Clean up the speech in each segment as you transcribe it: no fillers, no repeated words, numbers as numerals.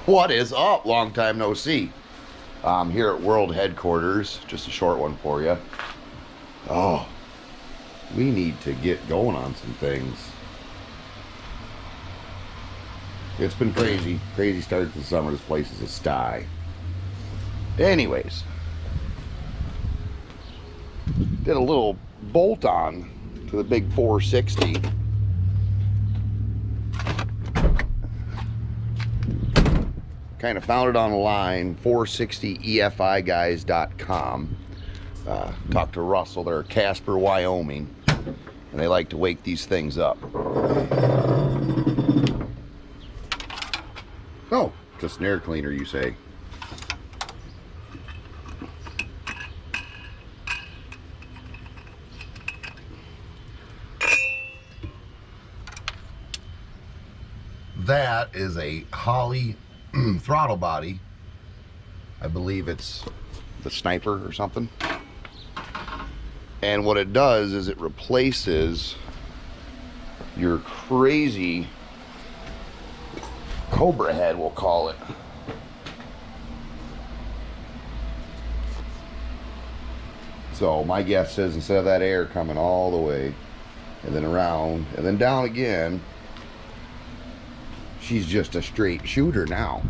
What is up? Long time no see. I'm here at World Headquarters. Just a short one for you. Oh, we need to get going on some things. It's been crazy. Crazy start to the summer. This place is a sty. Anyways, did a little bolt on to the big 460. Kind of found it online, 460EFIGuys.com. Talked to Russell, they're Casper, Wyoming, and they like to wake these things up. Oh, just an air cleaner, you say? That is a Holley throttle body. I believe it's the Sniper or something. And what it does is it replaces your crazy Cobra head, we'll call it. So my guess is instead of that air coming all the way and then around and then down again, she's just a straight shooter now.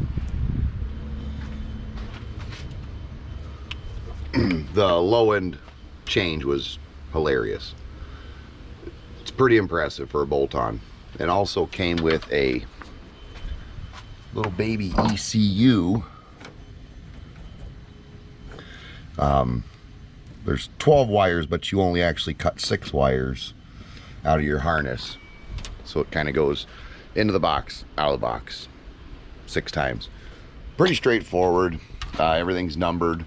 The low end change was hilarious. It's pretty impressive for a bolt-on. It also came with a little baby ECU. There's 12 wires, but you only actually cut 6 wires out of your harness. So it kind of goes into the box, out of the box, 6 times. Pretty straightforward. Everything's numbered.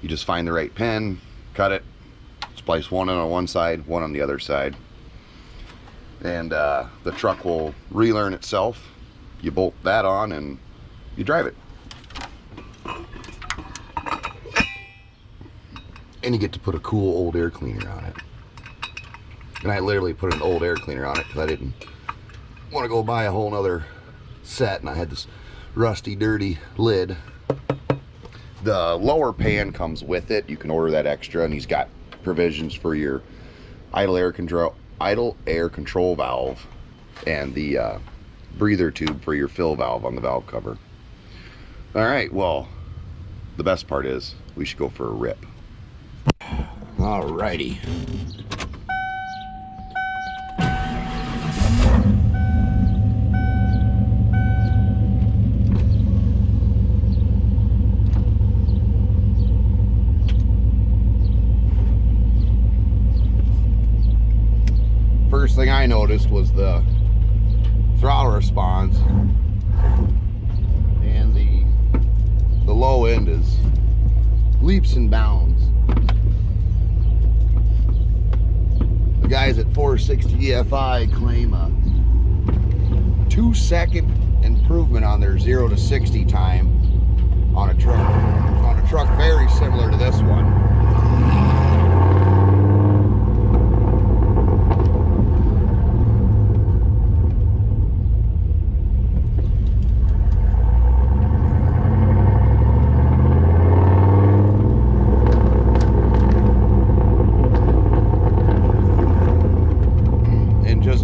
You just find the right pin, cut it, splice one on one side, one on the other side, and the truck will relearn itself. You bolt that on and you drive it. And you get to put a cool old air cleaner on it. And I literally put an old air cleaner on it because I didn't want to go buy a whole nother set, and I had this rusty, dirty lid. The lower pan comes with it. You can order that extra, and he's got provisions for your idle air control valve and the breather tube for your fill valve on the valve cover. All right, well, the best part is we should go for a rip. All righty. First thing I noticed was the throttle response, and the low end is leaps and bounds. The guys at 460 EFI claim a 2-second improvement on their 0 to 60 time on a truck very similar to this one.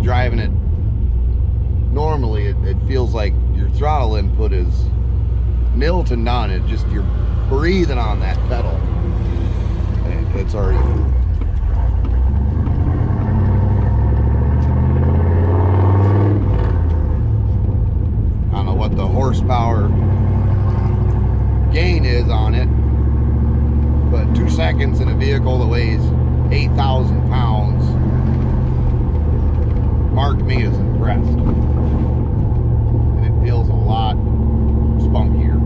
Driving it normally, it feels like your throttle input is nil to none. It just, you're breathing on that pedal, and it's already I don't know what the horsepower gain is on it, but 2 seconds in a vehicle that weighs 8,000 pounds marked me as impressed, and it feels a lot spunkier.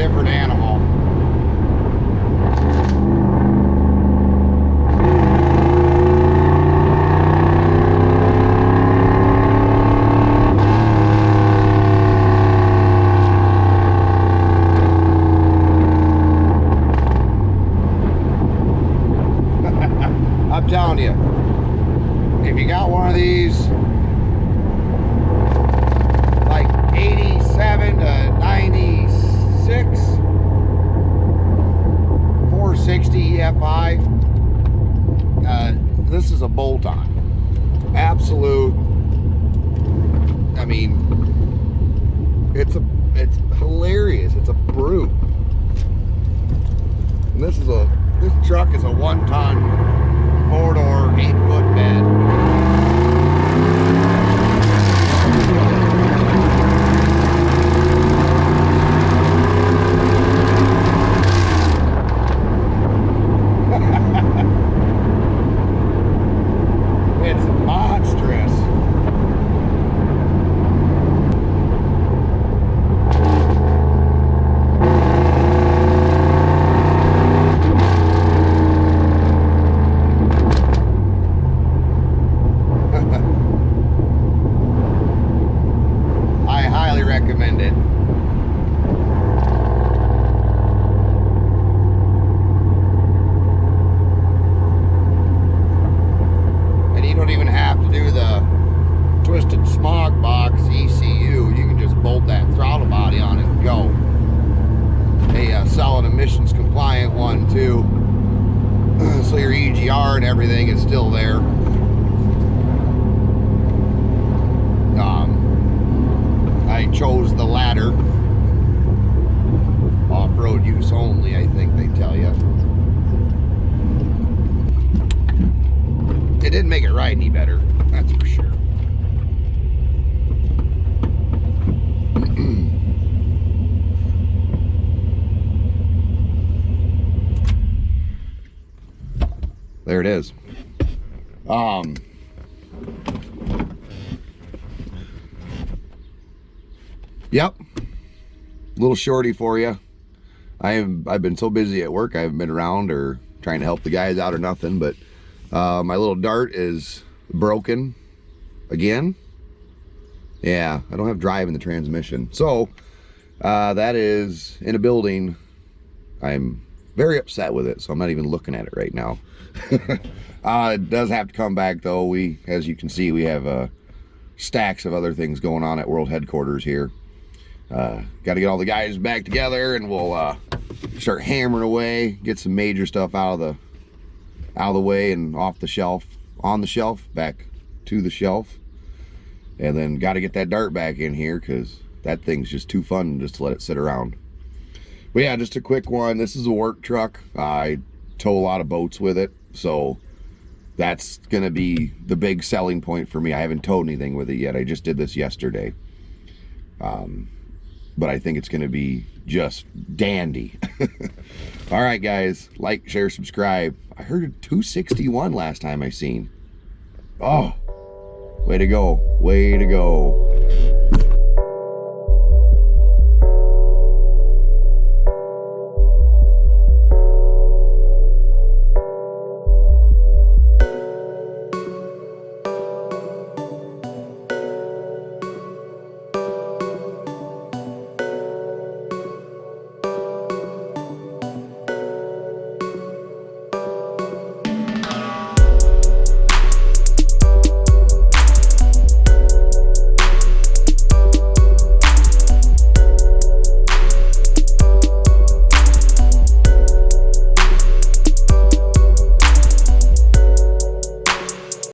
different animal. I'm telling you, if you got one of these, like 87 to 96, 460 EFI, this is a bolt-on. Absolute. I mean, it's hilarious. It's a brute. And this truck is a 1-ton 4-door, 8-foot bed. It's monstrous. I highly recommend it. And you don't even have to do the twisted smog box ECU. You can just bolt that throttle body on it and go. They sell an emissions compliant one too. So your EGR and everything is still there. I chose the latter. Off-road use only, I think they tell you. It didn't make it ride any better, that's for sure. There it is. Yep, little shorty for you. I've been so busy at work, I haven't been around or trying to help the guys out or nothing, but my little dart is broken again. Yeah, I don't have drive in the transmission, so that is in a building. I'm very upset with it, so I'm not even looking at it right now. It does have to come back though. As you can see, we have stacks of other things going on at world headquarters here. Got to get all the guys back together, and we'll start hammering away, get some major stuff out of the way and off the shelf, on the shelf, back to the shelf, and then got to get that dart back in here because that thing's just too fun just to let it sit around. But yeah, just a quick one. This is a work truck. I tow a lot of boats with it, so that's gonna be the big selling point for me. I haven't towed anything with it yet. I just did this yesterday. But I think it's gonna be just dandy. All right, guys, like, share, subscribe. I heard 261 last time I seen. Oh, way to go, way to go.